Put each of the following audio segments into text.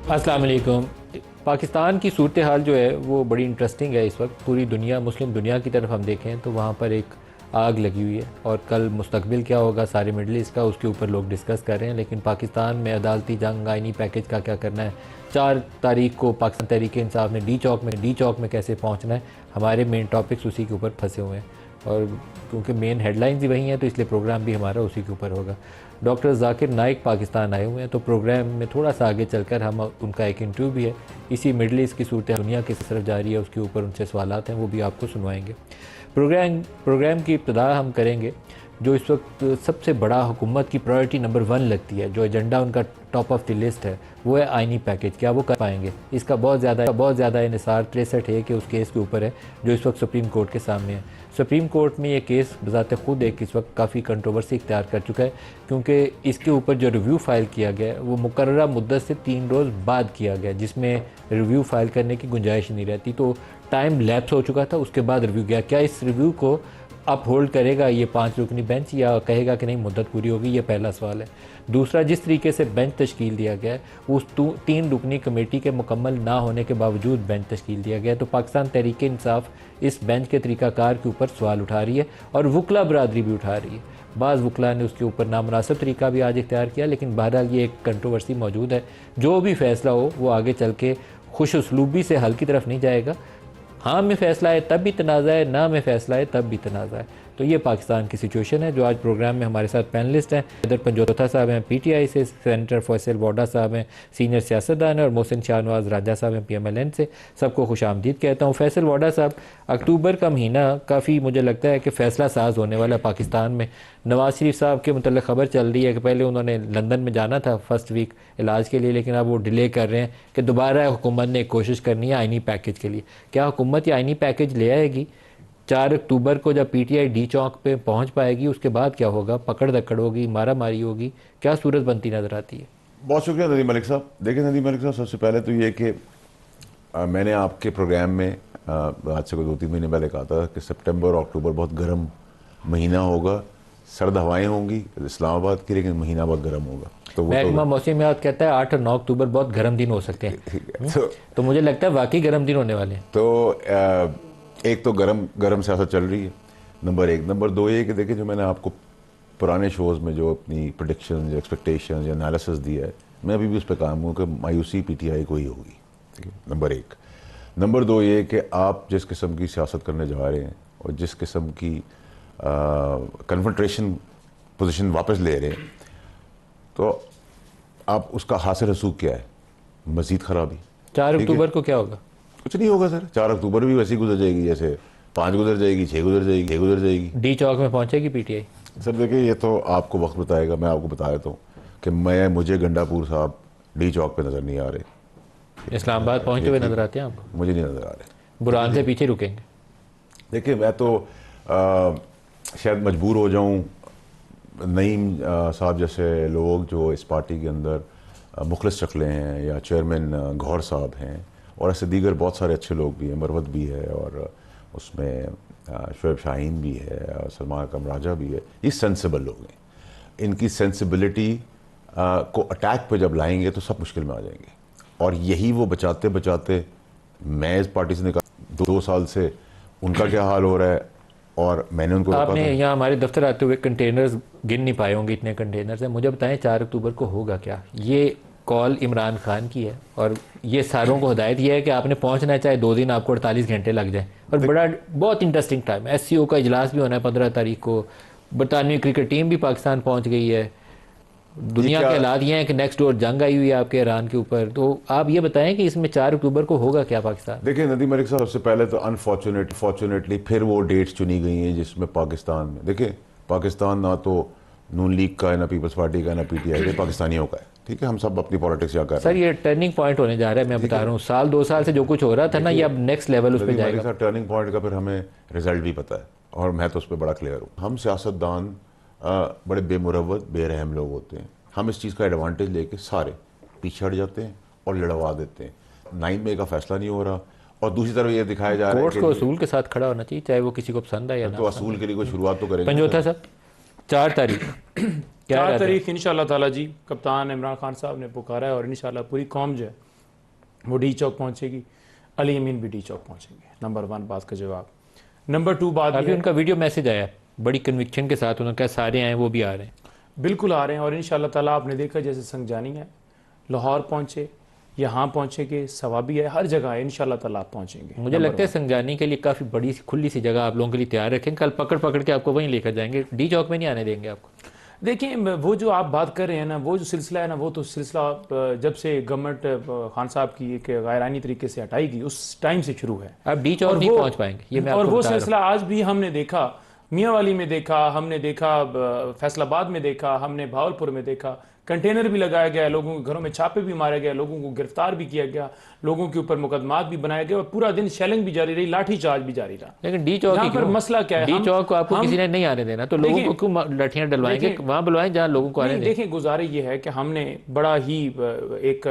अस्सलाम वालेकुम। पाकिस्तान की सूरत हाल जो है वो बड़ी इंटरेस्टिंग है इस वक्त। पूरी दुनिया, मुस्लिम दुनिया की तरफ हम देखें तो वहाँ पर एक आग लगी हुई है और कल मुस्तकबिल क्या होगा सारे मिडल ईस्ट का, उसके ऊपर लोग डिस्कस कर रहे हैं। लेकिन पाकिस्तान में अदालती जंग, आइनी पैकेज का क्या करना है, 4 तारीख को पाकिस्तान तहरीक इंसाफ ने डी चौक में कैसे पहुँचना है, हमारे मेन टॉपिक्स उसी के ऊपर फंसे हुए हैं। और क्योंकि मेन हेडलाइंस ही वही हैं तो इसलिए प्रोग्राम भी हमारा उसी के ऊपर होगा। डॉक्टर जाकिर नाइक पाकिस्तान आए हुए हैं, तो प्रोग्राम में थोड़ा सा आगे चलकर हम उनका एक इंटरव्यू भी है, इसी मिडल ईस्ट की सूरत दुनिया किस तरफ जा रही है उसके ऊपर उनसे सवालात हैं, वो भी आपको सुनवाएंगे। प्रोग्राम की इब्तिदा हम करेंगे जो इस वक्त सबसे बड़ा हुकूमत की प्रायोरिटी नंबर 1 लगती है, जो एजेंडा उनका टॉप ऑफ द लिस्ट है, वो है आइनी पैकेज। क्या वो कर पाएंगे? इसका बहुत ज़्यादा इन्हिसार 63 है कि उस केस के ऊपर है जो इस वक्त सुप्रीम कोर्ट के सामने है। सुप्रीम कोर्ट में ये केस बज़ाते खुद एक इस वक्त काफ़ी कंट्रोवर्सी इख्तियार कर चुका है, क्योंकि इसके ऊपर जो रिव्यू फ़ाइल किया गया है वो मुकर्ररा मुद्दत से 3 रोज़ बाद किया गया, जिसमें रिव्यू फ़ाइल करने की गुंजाइश नहीं रहती। तो टाइम लैप्स हो चुका था, उसके बाद रिव्यू गया। क्या इस रिव्यू को अप होल्ड करेगा ये 5 रुकनी बेंच, या कहेगा कि नहीं मुद्दत पूरी होगी? ये पहला सवाल है। दूसरा, जिस तरीके से बेंच तश्कील दिया गया है, उस 3 रुकनी कमेटी के मुकम्मल ना होने के बावजूद बेंच तश्कील दिया गया है, तो पाकिस्तान तहरीक इंसाफ इस बेंच के तरीक़ाकार के ऊपर सवाल उठा रही है और वकला बरादरी भी उठा रही है। बाज़ वकला ने उसके ऊपर नामुनासिब तरीका भी आज इख्तियार किया, लेकिन बहरहाल ये एक कंट्रोवर्सी मौजूद है। जो भी फ़ैसला हो वो आगे चल के खुश उसलूबी से हल की तरफ नहीं जाएगा। हाँ में फ़ैसला है तब भी तनाज़ा है, ना में फ़ैसला है तब भी तनाज़ा है। तो ये पाकिस्तान की सिचुएशन है। जो आज प्रोग्राम में हमारे साथ पैनलिस्ट हैं, इधर पंजोथा साहब हैं PTI से, सेनेटर फैसल वोडा साहब हैं सीनियर सियासतदान हैं, और मोहसिन शाहनवाज राजा साहब हैं PMLN से। सबको खुशामदीद कहता हूँ। फैसल वोडा साहब, अक्टूबर का महीना काफ़ी मुझे लगता है कि फ़ैसला साज होने वाला है पाकिस्तान में। नवाज़ शरीफ साहब के मतलब खबर चल रही है कि पहले उन्होंने लंदन में जाना था फर्स्ट वीक इलाज के लिए, लेकिन अब वो डिले कर रहे हैं कि दोबारा हुकूमत ने कोशिश करनी है आइनी पैकेज के लिए। क्या हुकूमत ये आइनी पैकेज ले आएगी? 4 अक्टूबर को जब PTI डी चौक पे पहुंच पाएगी, उसके बाद क्या होगा? पकड़ दकड़ होगी, मारा मारी होगी, क्या सूरत बनती नज़र आती है? बहुत शुक्रिया नदीम मलिक साहब। देखिए नदीम मलिक साहब, सबसे पहले तो ये कि मैंने आपके प्रोग्राम में आज से कोई 2-3 महीने पहले कहा था कि सितंबर और अक्टूबर बहुत गर्म महीना होगा, सर्द हवाएं होंगी इस्लामाबाद की, लेकिन महीना बहुत गर्म होगा। तो वो महकमा मौसमियात कहता है 8 और 9 अक्टूबर बहुत गर्म दिन हो सकते हैं। तो मुझे लगता है वाकई गर्म दिन होने वाले हैं। तो एक तो गरम सियासत चल रही है, नंबर 1। नंबर 2 ये कि देखिए, जो मैंने आपको पुराने शोज़ में जो अपनी प्रेडिक्शन, एक्सपेक्टेशन या एनालिसिस दिया है, मैं अभी भी उस पर काम हूँ कि मायूसी PTI को ही होगी। ठीक है, नंबर 1। नंबर 2 ये कि आप जिस किस्म की सियासत करने जा रहे हैं और जिस किस्म की कन्फ्रंटेशन पोजीशन वापस ले रहे हैं, तो आप उसका हासिल रसूख क्या है? मज़ीद ख़राबी। 4 अक्टूबर को क्या होगा? कुछ नहीं होगा सर। 4 अक्टूबर भी वैसी गुजर जाएगी जैसे 5 गुजर जाएगी, 6 गुजर जाएगी। डी चौक में पहुंचेगी PTI? सर देखिए, ये तो आपको वक्त बताएगा। मैं आपको बता देता हूँ कि मुझे गंडापुर साहब डी चौक पे नज़र नहीं आ रहे। इस्लामाबाद पहुंचते हुए नजर आते हैं आपको? मुझे नहीं नज़र आ रहे। बुरहान से पीछे रुकेंगे? देखिए, मैं तो शायद मजबूर हो जाऊँ, नईम साहब जैसे लोग जो इस पार्टी के अंदर मुखलिस शक्लें हैं, या चेयरमैन गौहर साहब हैं, और ऐसे दीगर बहुत सारे अच्छे लोग भी हैं, मरवत भी है, और उसमें शोएब शाहीन भी है, और सलमान अकरम राजा भी है। ये सेंसिबल लोग हैं। इनकी सेंसिबिलिटी को अटैक पे जब लाएंगे तो सब मुश्किल में आ जाएंगे। और यही वो बचाते बचाते, मैं इस पार्टी से निकाल 2 साल से उनका क्या हाल हो रहा है, और मैंने उनको आपने यहाँ हमारे दफ्तर आते हुए कंटेनर्स गिन नहीं पाए होंगे, इतने कंटेनर्स हैं। मुझे बताएं 4 अक्टूबर को होगा क्या? ये कॉल इमरान खान की है, और ये सारों को हिदायत यह है कि आपने पहुंचना है, चाहे 2 दिन आपको 48 घंटे लग जाए। और बहुत इंटरेस्टिंग टाइम है। SCO का इजलास भी होना है 15 तारीख को। बरतानवी क्रिकेट टीम भी पाकिस्तान पहुंच गई है। दुनिया के हालात ये हैं कि नेक्स्ट डोर जंग आई हुई है आपके ईरान के ऊपर। तो आप ये बताएं कि इसमें 4 अक्टूबर को होगा क्या पाकिस्तान? देखिए नदीम मलिक साहब, सबसे पहले तो अनफॉर्चुनेटली फिर वो डेट्स चुनी गई हैं जिसमें पाकिस्तान में, देखिए पाकिस्तान ना तो नून लीग का है, ना पीपल्स पार्टी का, ना PTI का, पाकिस्तानियों का है। ठीक है, हम सब अपनी पॉलिटिक्स यहाँ कर रहे हैं। सर ये टर्निंग पॉइंट होने जा रहा है, मैं बता रहा हूँ। 2 साल से जो कुछ हो रहा था ना, ये अब नेक्स्ट लेवल उस पर जाएगा। टर्निंग पॉइंट का फिर हमें रिजल्ट भी पता है, और मैं तो उस पर बड़ा क्लियर हूँ। हम सियासतदान बड़े बेमुरवत बेरहम लोग होते हैं। हम इस चीज़ का एडवांटेज लेके सारे पीछे हट जाते हैं और लड़वा देते हैं। 9 मई का फैसला नहीं हो रहा, और दूसरी तरफ ये दिखाया जा रहा है कोर्ट को असूल के साथ खड़ा होना चाहिए, चाहे वो किसी को पसंद है या ना। तो असूल के लिए कोई शुरुआत तो करेंगे। पंजोथा साहब, 4 तारीख 4 तारीख इंशाल्लाह ताला जी कप्तान इमरान खान साहब ने पुकारा है, और इंशाल्लाह पूरी कौम जो है वो डी चौक पहुँचेगी, अली अमीन भी डी चौक पहुँचेंगे। नंबर 1 बात का जवाब। नंबर 2 बात अभी उनका वीडियो मैसेज आया बड़ी कन्विक्शन के साथ, उन्होंने कहा सारे आए वो भी आ रहे हैं। बिल्कुल आ रहे हैं, और इंशाअल्लाह ताला आपने देखा जैसे संगजानी है, लाहौर पहुँचे, यहाँ पहुँचेंगे, सवाबी है, हर जगह है, इंशाअल्लाह ताला आप पहुँचेंगे। मुझे लगता है संगजानी के लिए काफ़ी बड़ी सी खुली सी जगह आप लोगों के लिए तैयार रखें, कल पकड़ पकड़ के आपको वहीं लेकर जाएंगे, डी चौक में नहीं आने देंगे आपको। देखिए वो जो आप बात कर रहे हैं ना, वो जो सिलसिला है ना, वो तो सिलसिला जब से गवर्नमेंट खान साहब की एक गैरानी तरीके से हटाई गई उस टाइम से शुरू है। अब डी चौक नहीं पहुंच पाएंगे, ये मैं और आपको वो बता रहा हूं। सिलसिला आज भी हमने देखा, मियांवाली में देखा, हमने देखा फैसलाबाद में देखा, हमने भावलपुर में देखा, कंटेनर भी लगाया गया, लोगों के घरों में छापे भी मारे गए, लोगों को गिरफ्तार भी किया गया, लोगों के ऊपर मुकदमात भी बनाए गए, और पूरा दिन शेलिंग भी जारी रही, लाठी चार्ज भी जारी रहा। लेकिन डी चौक यहाँ पर मसला क्या है, डी चौक को आपको किसी ने नहीं आने देना, तो लोगों को क्यों लाठियां डलवाएंगे? वहां बुलवाएं जहां लोगों को आने दें। देखिए गुजारिश ये है कि हमने बड़ा ही एक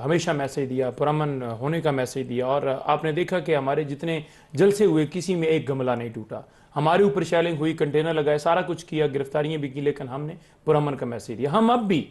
हमेशा मैसेज दिया, पुरअमन होने का मैसेज दिया, और आपने देखा कि हमारे जितने जलसे हुए किसी में एक गमला नहीं टूटा। हमारे ऊपर शेलिंग हुई, कंटेनर लगाए, सारा कुछ किया, गिरफ्तारियां भी की, लेकिन हमने पुरअमन का मैसेज दिया। हम अब भी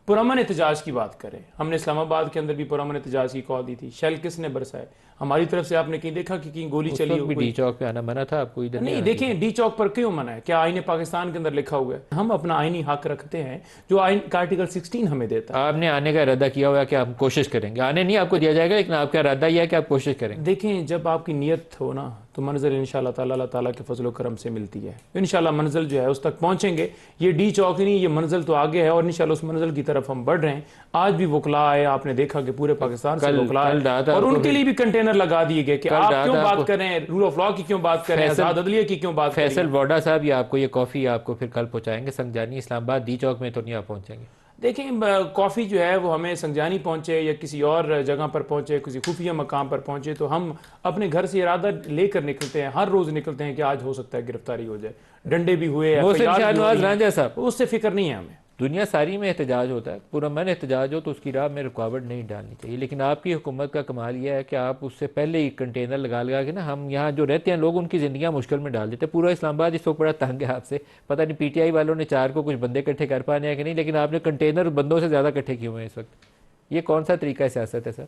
पुरअमन एहतजाज की बात करें, हमने इस्लामाबाद के अंदर भी पुरअमन एहतजाज की कॉल दी थी। शेल किसने बरसाए? हमारी तरफ से आपने कहीं देखा कि कहीं गोली चली हो? डी चौक पे आना मना था आपको? इधर नहीं, देखें डी चौक पर क्यों मना है? क्या आईने पाकिस्तान के अंदर लिखा हुआ है? हम अपना आईनी हक रखते हैं जो आइन का आर्टिकल 16 हमें देता है। आपने आने का इरादा किया हुआ है कि आप कोशिश करेंगे, आने नहीं आपको दिया जाएगा, लेकिन आपका इरादा यह है कि आप कोशिश करेंगे। देखें जब आपकी नीयत हो ना, तो मंजिल इंशाअल्लाह ताला अल्लाह ताला के फजल करम से मिलती है। इंशाअल्लाह मंजिल जो है उस तक पहुंचेंगे। ये डी चौक नहीं, ये मंजिल तो आगे है, और इंशाअल्लाह उस मंजिल की तरफ हम बढ़ रहे हैं। आज भी वकला आए, आपने देखा कि पूरे पाकिस्तान से वकला आए, और उनके लिए भी कंटेनर लगा दिए गए कि आप क्यों बात कर रहे हैं, रूल ऑफ लॉ की क्यों बात कर रहे हैं, आजाद अदलिया की क्यों बात कर रहे हैं। फैसल वोडा साहब ये आपको ये कॉफ़ी आपको फिर कल पहुंचाएंगे संगजानी इस्लामाबाद, डी चौक में तो नहीं आप पहुंचेंगे। देखें कॉफ़ी जो है वो हमें संगजानी पहुंचे या किसी और जगह पर पहुंचे, किसी खुफिया मकाम पर पहुंचे, तो हम अपने घर से इरादा लेकर निकलते हैं, हर रोज़ निकलते हैं कि आज हो सकता है गिरफ्तारी हो जाए, डंडे भी हुए, रांझा साहब उससे फिक्र नहीं है हमें। दुनिया सारी में एहतजाज होता है, पुरअमन एहतजाज हो तो उसकी राह में रुकावट नहीं डालनी चाहिए, लेकिन आपकी हुकूमत का कमाल यह है कि आप उससे पहले ही कंटेनर लगा लगा के ना, हम यहाँ जो रहते हैं लोग उनकी ज़िंदगियाँ मुश्किल में डाल देते हैं। पूरा इस्लामाबाद इस वक्त बड़ा तंग है आपसे, पता नहीं पीटीआई वालों ने 4 को कुछ बंदे इकट्ठे कर पाने हैं कि नहीं, लेकिन आपने कंटेनर बंदों से ज़्यादा इकट्ठे किए हुए हैं इस वक्त। ये कौन सा तरीका सियासत है सर?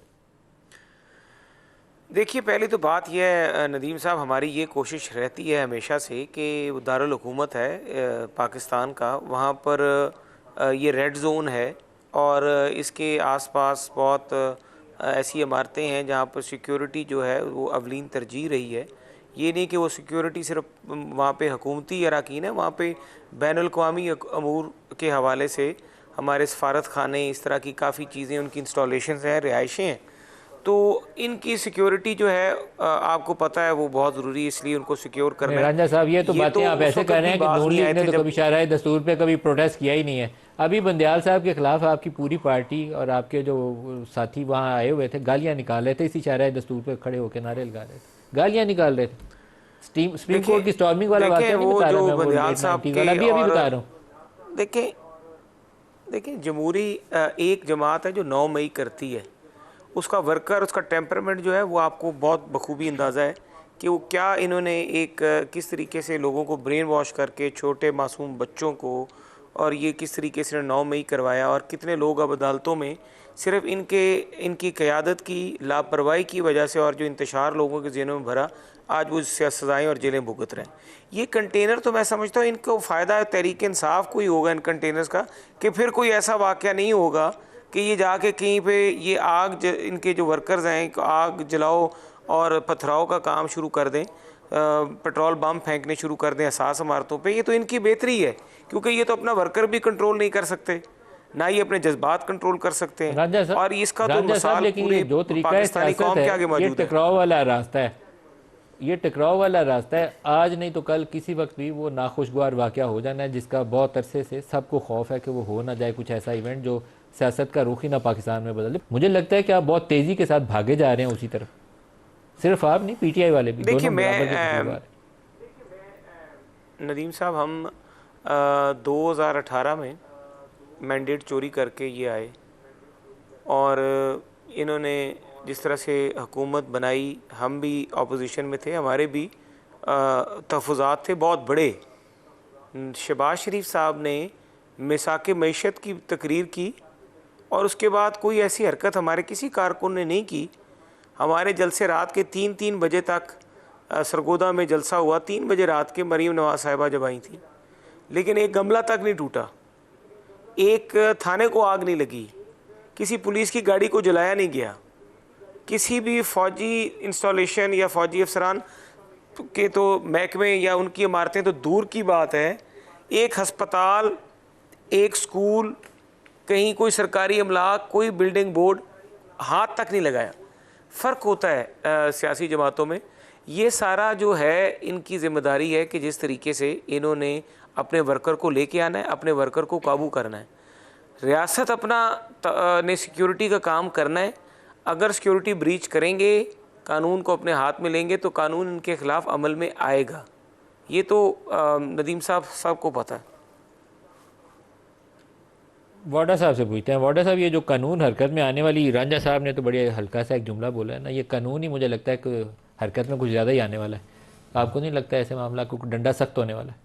देखिए पहली तो बात यह है नदीम साहब, हमारी ये कोशिश रहती है हमेशा से कि दारुल हुकूमत है पाकिस्तान का, वहाँ पर ये रेड जोन है, और इसके आसपास बहुत ऐसी इमारतें हैं जहाँ पर सिक्योरिटी जो है वो अवलीन तरजीह रही है। ये नहीं कि वो सिक्योरिटी सिर्फ वहाँ पे हुकूमती अराकीन है, वहाँ पे बैनुल-अक़वामी अमूर के हवाले से हमारे सफारत खाने, इस तरह की काफ़ी चीज़ें, उनकी इंस्टॉलेशन हैं, रिहाइशें हैं, तो इनकी सिक्योरिटी जो है आपको पता है वो बहुत ज़रूरी है, इसलिए उनको सिक्योर करना है। रांझा साहब ये तो बातें आप ऐसे कर रहे हैं कि नून लीग ने तो कभी शाहराह दस्तूर पे कभी प्रोटेस्ट किया ही नहीं है। अभी बंदयाल साहब के खिलाफ आपकी पूरी पार्टी और आपके जो साथी वहाँ आए हुए थे गालियाँ निकाल रहे थे, इसी शाहराह दस्तूर पे खड़े होकर नारे लगा रहे थे, गालियाँ निकाल रहे थे। सुप्रीम कोर्ट की स्टॉर्मिंग वाला वाक़या नहीं बता रहा मैं, वो बंदयाल साहब के अभी बता रहा हूँ। देखिए जमहूरी एक जमात है जो 9 मई करती है, उसका वर्कर, उसका टेम्परामेंट जो है वो आपको बहुत बखूबी अंदाज़ा है कि वो क्या इन्होंने एक किस तरीके से लोगों को ब्रेन वॉश करके, छोटे मासूम बच्चों को, और ये किस तरीके से 9 मई करवाया, और कितने लोग अब अदालतों में सिर्फ इनकी क़यादत की लापरवाही की वजह से, और जो इंतशार लोगों के ज़हनों में भरा, आज वो सज़ाएँ और जेलें भुगत रहे हैं। ये कंटेनर तो मैं समझता हूँ इनको फ़ायदा तहरीक इंसाफ को ही होगा इन कंटेनर्स का, कि फिर कोई ऐसा वाक़या नहीं होगा कि ये जाके कहीं पे ये आग इनके जो वर्कर्स हैं आग जलाओ और पथराव का काम शुरू कर दें, पेट्रोल बम फेंकने शुरू कर दें हसास इमारतों पे। ये तो इनकी बेहतरी है, क्योंकि ये तो अपना वर्कर भी कंट्रोल नहीं कर सकते, ना ही अपने जज्बात कंट्रोल कर सकते हैं, और इसका तो मिसाल पूरे पाकिस्तानी कौम के आगे मौजूद है। टकराव वाला रास्ता है, ये टकराव वाला रास्ता है, आज नहीं तो कल किसी वक्त भी वो नाखुशगवार वाक़या हो जाना है, जिसका बहुत अरसे से सबको खौफ है कि वो हो ना जाए कुछ ऐसा इवेंट जो सियासत का रुख ही ना पाकिस्तान में बदले। मुझे लगता है कि आप बहुत तेज़ी के साथ भागे जा रहे हैं उसी तरफ, सिर्फ आप नहीं पीटीआई वाले भी। देखिए मैं नदीम साहब, हम 2018 में मैंडेट चोरी करके ये आए, और इन्होंने जिस तरह से हुकूमत बनाई, हम भी अपोजिशन में थे, हमारे भी तहफ़्फ़ुज़ात थे बहुत बड़े। शहबाज शरीफ साहब ने मिसाक मईशत की तकरीर की, और उसके बाद कोई ऐसी हरकत हमारे किसी कारकुन ने नहीं की। हमारे जलसे रात के 3-3 बजे तक सरगोदा में जलसा हुआ, 3 बजे रात के मरीम नवाज साहिबा जब आई थी, लेकिन एक गमला तक नहीं टूटा, एक थाने को आग नहीं लगी, किसी पुलिस की गाड़ी को जलाया नहीं गया, किसी भी फ़ौजी इंस्टॉलेशन या फ़ौजी अफसरान के तो महकमे या उनकी इमारतें तो दूर की बात है, एक हस्पताल, एक स्कूल, कहीं कोई सरकारी अमलाक, कोई बिल्डिंग बोर्ड हाथ तक नहीं लगाया। फ़र्क होता है सियासी जमातों में। ये सारा जो है इनकी ज़िम्मेदारी है कि जिस तरीके से इन्होंने अपने वर्कर को लेके आना है, अपने वर्कर को काबू करना है। रियासत अपना ने सिक्योरिटी का काम करना है। अगर सिक्योरिटी ब्रीच करेंगे, कानून को अपने हाथ में लेंगे तो कानून इनके ख़िलाफ़ अमल में आएगा। ये तो नदीम साहब को पता है। वाडा साहब से पूछते हैं। वाडा साहब, ये जो कानून हरकत में आने वाली, रांझा साहब ने तो बड़े हल्का सा एक जुमला बोला है ना, ये कानून ही मुझे लगता है कि हरकत में कुछ ज़्यादा ही आने वाला है। आपको नहीं लगता ऐसे मामला को डंडा सख्त होने वाला है?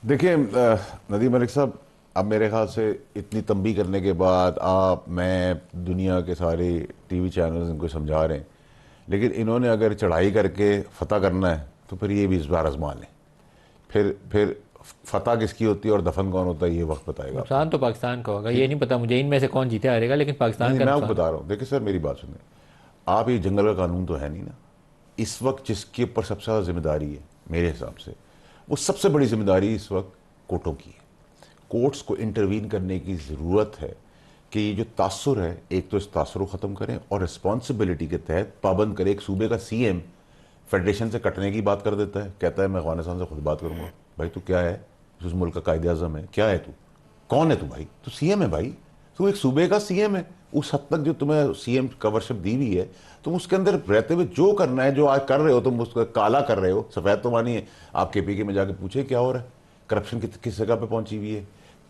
देखिए नदीम मलिक साहब, अब मेरे ख्याल से इतनी तंबी करने के बाद आप, मैं, दुनिया के सारे टीवी चैनल्स इनको समझा रहे हैं, लेकिन इन्होंने अगर चढ़ाई करके फतह करना है तो फिर ये भी इस बार आजमा लें। फिर फतह किसकी होती है और दफन कौन होता है ये वक्त बताएगा। नुकसान तो पाकिस्तान का होगा, ये नहीं पता मुझे इनमें से कौन जीते हारेगा, लेकिन पाकिस्तान का मैं आपको बता रहा हूँ। देखिए सर, मेरी बात सुनिए, आप ये जंगल का कानून तो है नहीं ना। इस वक्त जिसके ऊपर सबसे ज़्यादा जिम्मेदारी है मेरे हिसाब से, वो सबसे बड़ी जिम्मेदारी इस वक्त कोर्टों की है। कोर्ट्स को इंटरवीन करने की ज़रूरत है कि ये जो तासुर है, एक तो इस तासुर को ख़त्म करें और रिस्पॉन्सिबिलिटी के तहत पाबंद करें। एक सूबे का सीएम फेडरेशन से कटने की बात कर देता है, कहता है मैं अफगानिस्तान से खुद बात करूँगा। भाई तू क्या है? उस मुल्क का कायदे आज़म है, क्या है तू? कौन है तू भाई? तू सीएम है भाई, तू एक सूबे का सीएम है। उस हद तक जो तुम्हें सीएम कवरशिप दी हुई है, तुम उसके अंदर रहते हुए जो करना है, जो आज कर रहे हो, तुम उसका काला कर रहे हो, सफ़ेद तो मानिए। आप KPK में जाके पूछे क्या हो रहा है, करप्शन किस जगह पे पहुंची हुई है,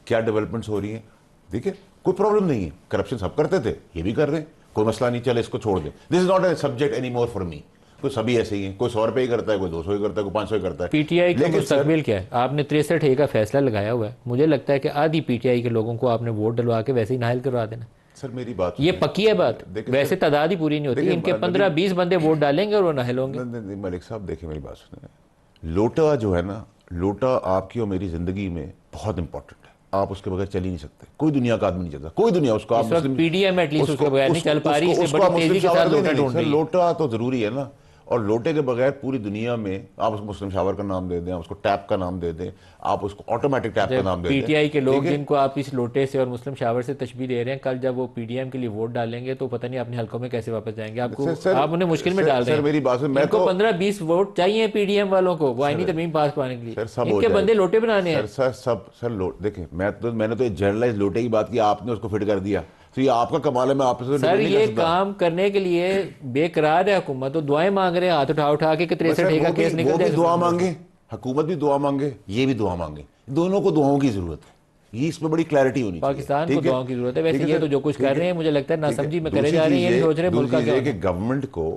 क्या डेवलपमेंट्स हो रही हैं। देखिए कोई प्रॉब्लम नहीं है, करप्शन सब करते थे, ये भी कर रहे हैं, कोई मसला नहीं, चले इसको छोड़ दें। This is not a subject any more for me. कोई सभी ऐसे ही हैं, कोई 100 रुपये ही करता है, कोई 200 ही करता है, कोई 500 ही करता है। PTI का मुस्तकबिल क्या है? आपने 63A का फैसला लगाया हुआ है, मुझे लगता है कि आधी PTI के लोगों को आपने वोट डलवा के वैसे ही नाहल करवा देना। सर मेरी बात, ये पक्की है बात, वैसे तादाद ही पूरी नहीं होती, इनके 15-20 बंदे वोट डालेंगे और वो नाहल होंगे। मलिक साहब देखिए मेरी बात सुनिए, लोटा जो है ना, लोटा आपकी और मेरी जिंदगी में बहुत इंपॉर्टेंट है। आप उसके बगैर चल ही नहीं सकते, कोई दुनिया का आदमी नहीं चलता, कोई दुनिया उसको आप PDM एटलीस्ट उसके बगैर नहीं चल पा रही, इसलिए बड़ी तेजी के साथ लोटा ढूंढ रही है। लोटा तो जरूरी है ना, और लोटे के बगैर पूरी दुनिया में आप उसको मुस्लिम शावर का नाम दे दें, आप उसको टैप का नाम दे दें, आप उसको ऑटोमेटिक टैप का नाम दे दें। PTI के लोग जिनको आप इस लोटे से और मुस्लिम शावर से तशबीह दे रहे हैं, कल जब वो PDM के लिए वोट डालेंगे तो पता नहीं अपने हल्कों में कैसे वापस जाएंगे। आपको आप उन्हें मुश्किल में डाल रहे हैं। मेरी बात सुन, मैं 15-20 वोट चाहिए PDM वालों को, वो आईनी तरमीम पास पाने के लिए। इनके बंदे लोटे बनाने हैं। सर देखिए, मैंने तो जनरलाइज लोटे की बात की, आपने उसको फिट कर दिया, तो ये आपका कमाल है। मैं आपसे सर ये काम करने के लिए बेकरार है हुकूमत, तो दुआएं मांग रहे हैं हाथ उठा के 63A का केस निकल जाए। दुआ मांगे, हुकूमत भी दुआ मांगे, ये भी दुआ मांगे, दोनों को दुआओं की जरूरत है। ये इसमें बड़ी क्लैरिटी होनी चाहिए। पाकिस्तान को दुआओं की जरूरत है। वैसे ये तो जो कुछ कर रहे हैं मुझे लगता है नासमझी में करे जा रहे हैं, ये नहीं सोच रहे मुल्क का क्या है। गवर्नमेंट को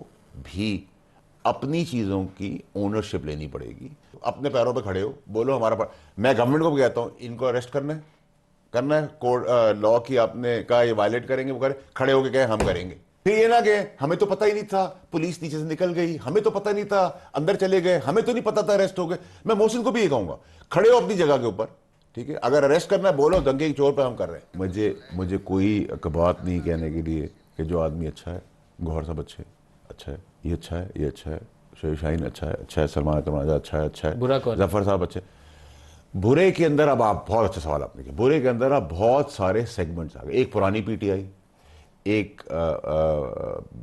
भी अपनी चीजों की ओनरशिप लेनी पड़ेगी। अपने पैरों पे खड़े हो, बोलो हमारा। मैं गवर्नमेंट को भी कहता हूँ, इनको अरेस्ट करना है कोर्ट लॉ की, आपने कहा ये वायलेट करेंगे, वो करे, खड़े होके कहे हम करेंगे। फिर ये ना गए, हमें तो पता ही नहीं था, पुलिस नीचे से निकल गई, हमें तो पता नहीं था, अंदर चले गए, हमें तो नहीं पता था, अरेस्ट हो गए। मैं मोहसिन को भी ये कहूंगा, खड़े हो अपनी जगह के ऊपर, ठीक है? अगर अरेस्ट करना है बोलो, दंगे की चोर पे हम कर रहे हैं। मुझे कोई बात नहीं कहने के लिए कि जो आदमी अच्छा है, गौहर साहब अच्छा है, ये अच्छा है, ये अच्छा है, शोएब शाहीन अच्छा है, सलमान अच्छा है, बुरा कौन? जफर साहब अच्छे। बुरे के अंदर अब आप बहुत अच्छा सवाल आपने किया, बुरे के अंदर अब बहुत सारे सेगमेंट्स आ गए। एक पुरानी PTI, एक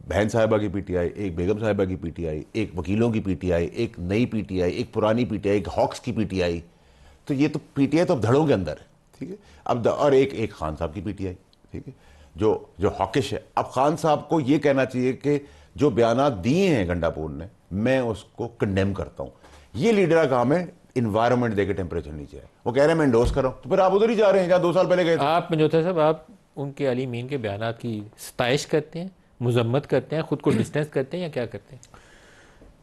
बहन साहिबा की PTI, एक बेगम साहिबा की PTI, एक वकीलों की PTI, एक नई PTI, एक पुरानी PTI, एक हॉक्स की PTI। तो ये तो PTI तो अब धड़ों के अंदर है, ठीक है? अब और एक खान साहब की PTI, ठीक है, जो हॉकिश है। अब खान साहब को ये कहना चाहिए कि जो बयानात दिए हैं गंडापुर ने, मैं उसको कंडेम करता हूँ। ये लीडर का काम है इन्वायरमेंट देके टेम्परेचर नीचे है। वो कह रहे हैं मैं इंडोर्स कर रहा हूँ, तो फिर आप उधर ही जा रहे हैं जहाँ 2 साल पहले गए थे। आप मंजोता साहब, आप उनके अली मीन के बयानात की सताइश करते हैं, मुजम्मत करते हैं, खुद को डिस्टेंस करते हैं, या क्या करते हैं?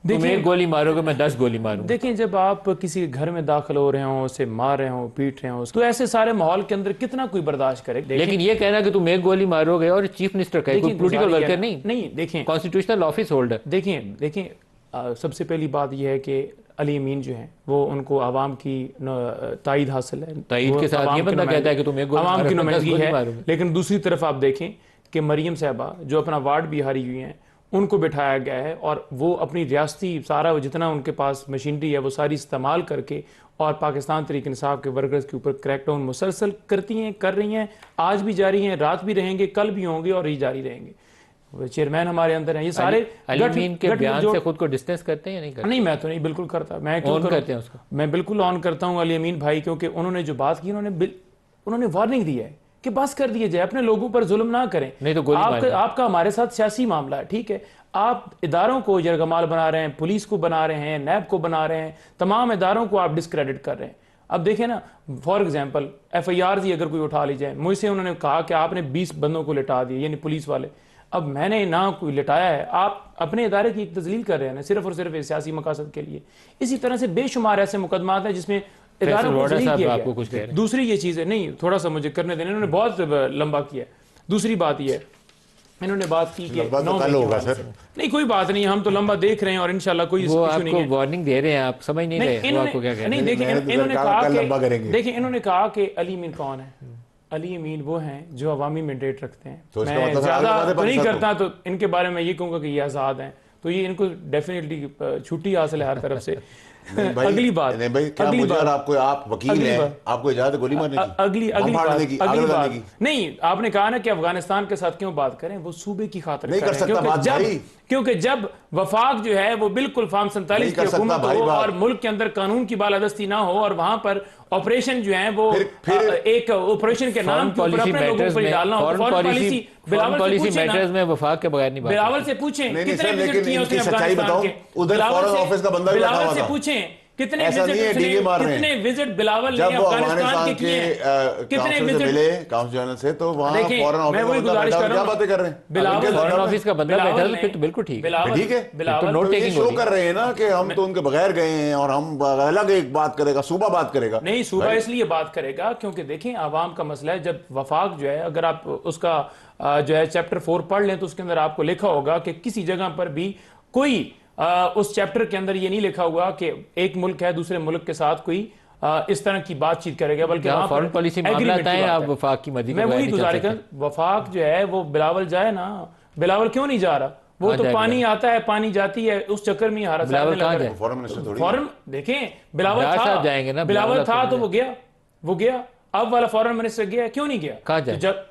तुम एक गोली मारोगे मैं 10 गोली मारूंगा। देखें, जब आप किसी घर में दाखिल हो रहे हो, उसे मार रहे हो, पीट रहे हो, तो ऐसे सारे माहौल के अंदर कितना कोई बर्दाश्त करे। लेकिन ये कहना कि तुम एक गोली मारोगे, और चीफ मिनिस्टर का कोई पॉलिटिकल वर्कर नहीं, देखें कॉन्स्टिट्यूशनल ऑफिस होल्डर। देखें सबसे पहली बात यह है कि अली अमीन जो है वो उनको आवाम की तायद हासिल है, तायद के साथ ये बंदा कहता है कि तुम एक गोली आवाम की नुमाइंदगी है। मारोगे। लेकिन दूसरी तरफ आप देखें कि मरियम साहबा जो अपना वार्ड भी हारी हुई हैं, उनको बिठाया गया है और वो अपनी रियासती सारा जितना उनके पास मशीनरी है वो सारी इस्तेमाल करके और पाकिस्तान तहरीक इंसाफ के वर्कर्स के ऊपर क्रैकडाउन मुसलसल करती हैं, कर रही हैं, आज भी जारी हैं, रात भी रहेंगे, कल भी होंगे और ये जारी रहेंगे। चेयरमैन हमारे अंदर हैं, ये सारे अली अमीन के बयान से खुद को डिस्टेंस करते हैं या नहीं करते? नहीं, मैं तो नहीं बिल्कुल करता। मैं क्यों करते हैं उसको? मैं बिल्कुल ऑन करता हूं अली अमीन भाई, क्योंकि उन्होंने जो बात की उन्होंने वार्निंग दी है कि बस कर दिए जाए, अपने लोगों पर जुल्म ना करें। नहीं तो गोली आपका हमारे साथ सियासी मामला है, ठीक है, आप इदारों को यरगमाल बना रहे हैं, पुलिस को बना रहे हैं, नैब को बना रहे हैं, तमाम इदारों को आप डिस्क्रेडिट कर रहे हैं। अब देखें ना, फॉर एग्जांपल FIR ही अगर कोई उठा ली जाए, मुझसे उन्होंने कहा कि आपने 20 बंदों को लिटा दिए, यानी पुलिस वाले। अब मैंने ना कोई लिटाया है, आप अपने इदारे की तजलील कर रहे हैं सिर्फ और सिर्फ सियासी मकासद के लिए। इसी तरह से बेशुमार ऐसे मुकदमात हैं जिसमें इदारों को तजलील किया गया। दूसरी ये चीज़ है, नहीं थोड़ा सा मुझे करने देने, इन्होंने बहुत लंबा किया। दूसरी बात ये है, इन्होंने बात की कि नहीं कोई बात नहीं, हम तो लंबा देख रहे हैं और इंशाल्लाह कोई इशू नहीं है। वार्निंग दे रहे हैं, आप समझ नहीं रहे वो आपको क्या कह रहे हैं। नहीं, देखिए इन्होंने कहा कि देखिए इन्होंने कहा कि अली अमीन कौन है। अली अमीन वो हैं जो अवामी मैंडेट रखते हैं। तो मैं ज्यादा तो नहीं करता, तो इनके बारे में ये कहूँगा कि ये आज़ाद हैं, तो ये इनको डेफिनेटली छुट्टी हासिल है हर तरफ से। अगली बात, नहीं भाई, क्या मुझे और आपको, आप वकील हैं, आपको इजाजत गोली मारने की, अगली बात नहीं, आपने कहा ना कि अफगानिस्तान के साथ क्यों बात करें, वो सूबे की खातिर नहीं कर सकता बात भाई, क्योंकि जब वफाक जो है वो बिल्कुल फार्म 47 की हुकूमत हो और मुल्क के अंदर कानून की बालादस्ती ना हो और वहां पर ऑपरेशन जो है वो एक ऑपरेशन के नाम के ऊपर अपने लोगों पर डालना हो, फॉरेन पॉलिसी मैटर्स में वफाक के बगैर नहीं बात। बिलावल से पूछें कितने विजिट किए उसने अफगानिस्तान के, उधर फॉरेन ऑफिस का बंदा भी बैठा हुआ था। पूछें कितने विजिट बिलावल ने अफगानिस्तान के कितने विजिट मिले काउंसिल से, तो वहां फॉरेन ऑफिस का बंदा बैठा, क्या बातें कर रहे हैं? बिलावल फॉरेन ऑफिस का बंदा बैठा है, फिर तो बिल्कुल ठीक है, ठीक है, तो नोट टेकिंग शो कर रहे हैं ना कि हम तो उनके बगैर गए हैं और हम अलग एक बात करेगा, सूबा बात करेगा। नहीं, सूबा इसलिए बात करेगा क्योंकि देखें आवाम का मसला है। जब वफाक जो है, अगर आप उसका जो है चैप्टर 4 पढ़ लें तो उसके अंदर आपको लिखा होगा कि किसी जगह पर भी कोई उस चैप्टर के अंदर ये नहीं लिखा हुआ कि एक मुल्क है दूसरे मुल्क के साथ कोई इस तरह की बातचीत करेगा, बल्कि वहां फॉरेन पॉलिसी मामला है, आप वफाक की मर्जी। मैं वही गुजारिश कर, वफाक जो है वो बिलावल जाए ना, बिलावल क्यों नहीं जा रहा? वो तो पानी आता है, पानी जाती है, उस चक्कर में हारा फॉरेन। देखें बिलावल था, जाएंगे ना, बिलावल था तो वो गया, अब वाला फॉरेन मिनिस्टर गया, क्यों नहीं गया? कहाँ जाए? जब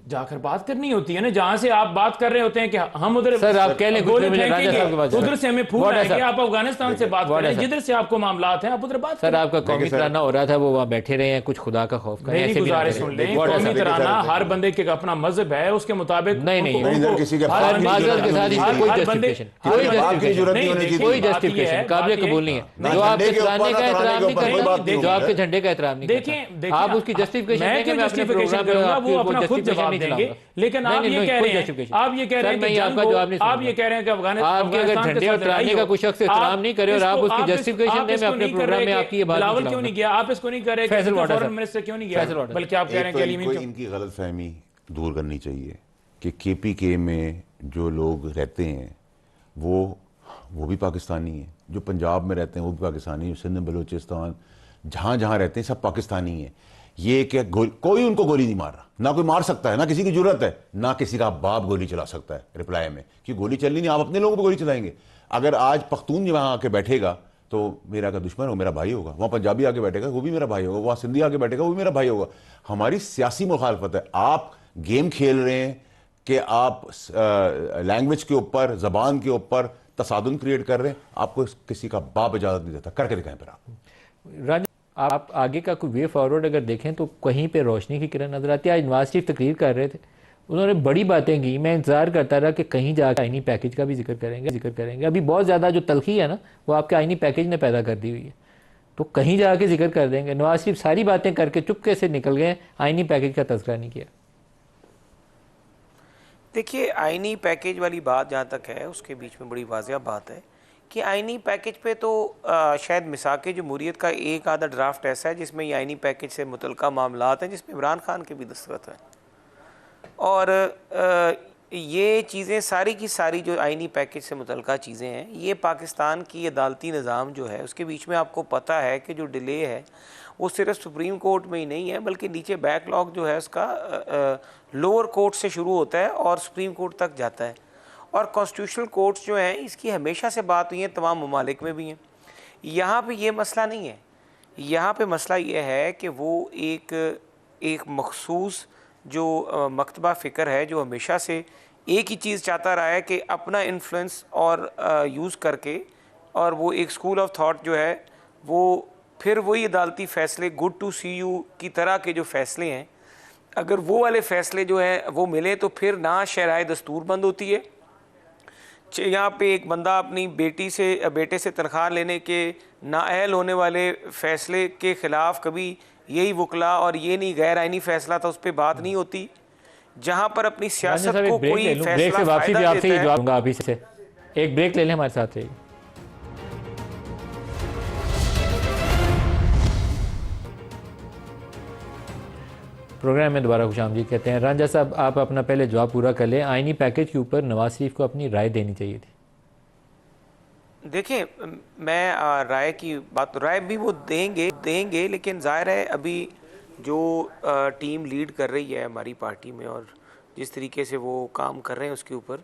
जाकर बात करनी होती है ना, जहां से आप बात कर रहे होते हैं कि हम उधर सर आप कह लें उधर से हमें फूट आएंगे, आप अफगानिस्तान से बात करें, जिधर से आपको मामलात हैं आप उधर बात सर। आपका कौमी तराना हो रहा था, वो वहाँ बैठे रहे हैं, कुछ खुदा का खौफ मेरी गुजारिश सुन लें, कौमी तराना हर बंदे के अपना मजहब है, उसके मुताबिक नहीं किसी के कोई जस्टिफिकेशन काबिल कबूल नहीं है। जो आपके तराने का एहतराम नहीं करेगा, जो आपके झंडे का एहतराम नहीं करेगा, आप उसकी जस्टिफिकेशन वो अपना खुद जवाब देंगे। लेकिन आप ये कह रहे हैं, आप ये कह रहे हैं कि अफगानिस्तान आपके अगर झंडे और तराने का कुछ शख्स एहतराम नहीं करे और आप उसकी जस्टिफिकेशन दें, मैं अपने प्रोग्राम में आपकी ये बात बिलावल क्यों नहीं गया, आप इसको नहीं कर रहे कि फॉरेन मिनिस्टर क्यों नहीं गया, बल्कि आप कह रहे हैं कि अली अमीन। इनकी गलतफहमी दूर करनी चाहिए कि KPK में जो लोग रहते हैं वो भी पाकिस्तानी हैं, जो पंजाब में रहते हैं वो भी पाकिस्तानी, सिंध बलूचिस्तान जहाँ जहाँ रहते हैं सब पाकिस्तानी हैं। ये क्या कोई उनको गोली नहीं मार रहा, ना कोई मार सकता है, ना किसी की जरूरत है, ना किसी का बाप गोली चला सकता है रिप्लाई में, कि गोली चलनी नहीं, आप अपने लोगों पर गोली चलाएंगे। अगर आज पख्तून वहाँ आके बैठेगा तो मेरा का दुश्मन हो, मेरा भाई होगा, वहाँ पंजाबी आके बैठेगा वो भी मेरा भाई होगा, वहाँ सिंधी आके बैठेगा वो भी मेरा भाई होगा। हमारी सियासी मुखालफत है। आप गेम खेल रहे हैं कि आप लैंग्वेज के ऊपर, जबान के ऊपर तसादुम क्रिएट कर रहे हैं, आपको किसी का बाप इजाजत नहीं देता, करके दिखाएं फिर आप आगे का कोई वे फॉरवर्ड अगर देखें तो कहीं पे रोशनी की किरण नजर आती है। आज नवाज शरीफ तकरीर कर रहे थे, उन्होंने बड़ी बातें की, मैं इंतजार करता रहा कि कहीं जाकर आईनी पैकेज का भी जिक्र करेंगे। अभी बहुत ज़्यादा जो तलखी है ना वो आपके आईनी पैकेज ने पैदा कर दी हुई है, तो कहीं जाके जिक्र कर देंगे। नवाज शरीफ सारी बातें करके चुपके से निकल गए, आईनी पैकेज का तज़किरा नहीं किया। देखिए आईनी पैकेज वाली बात जहाँ तक है उसके बीच में बड़ी वाज़ेह बात है कि आईनी पैकेज पे तो शायद मिसाक जमहूरियत का एक आधा ड्राफ्ट ऐसा है जिसमें ये आईनी पैकेज से मुतल्लिका मामलात हैं जिसमें इमरान खान के भी दस्तखत हैं। और ये चीज़ें सारी की सारी जो आईनी पैकेज से मुतल्लिका चीज़ें हैं, ये पाकिस्तान की अदालती निज़ाम जो है उसके बीच में आपको पता है कि जो डिले है वो सिर्फ सुप्रीम कोर्ट में ही नहीं है, बल्कि नीचे बैकलॉग जो है उसका लोअर कोर्ट से शुरू होता है और सुप्रीम कोर्ट तक जाता है। और कॉन्स्टिट्यूशनल कोर्ट्स जो हैं इसकी हमेशा से बात हुई है, तमाम ममालिक में भी हैं। यहाँ पे ये मसला नहीं है, यहाँ पे मसला ये है कि वो एक मखसूस जो मकतबा फ़िक्र है जो हमेशा से एक ही चीज़ चाहता रहा है कि अपना इन्फ्लुएंस और यूज़ करके, और वो एक स्कूल ऑफ थॉट जो है वो फिर वही अदालती फ़ैसले गुड टू सी यू की तरह के जो फ़ैसले हैं, अगर वो वाले फ़ैसले जो हैं वो मिले तो फिर ना शरआए दस्तूर बंद होती है। यहाँ पे एक बंदा अपनी बेटे से तनख्वाह लेने के नाअहल होने वाले फ़ैसले के ख़िलाफ़ कभी यही वकला और ये नहीं गैर आइनी फ़ैसला था उस पर बात नहीं होती। जहाँ पर अपनी सियासत को कोई फैसला फायदा देता है। जवाब दूंगा अभी से, एक ब्रेक ले लें, हमारे साथ रहिए। प्रोग्राम में दोबारा खुशामदीद कहते हैं। रांझा साहब, आप अपना पहले जवाब पूरा कर लें। आईनी पैकेज के ऊपर नवाज शरीफ को अपनी राय देनी चाहिए थी। देखिए, मैं राय भी वो देंगे, लेकिन जाहिर है अभी जो टीम लीड कर रही है हमारी पार्टी में और जिस तरीके से वो काम कर रहे हैं उसके ऊपर,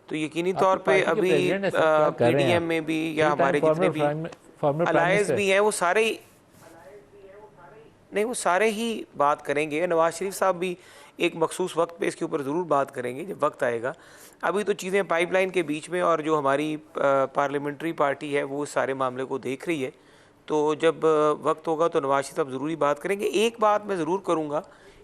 तो यकीनी तौर पे अभी पीडीएम में भी या हमारे जितने भी अलायंस भी हैं वो सारे ही बात करेंगे। नवाज शरीफ साहब भी एक मखसूस वक्त पे इसके ऊपर ज़रूर बात करेंगे जब वक्त आएगा। अभी तो चीज़ें पाइपलाइन के बीच में, और जो हमारी पार्लियामेंट्री पार्टी है वो सारे मामले को देख रही है, तो जब वक्त होगा तो नवाज शरीफ साहब ज़रूरी बात करेंगे। एक बात मैं ज़रूर करूँगा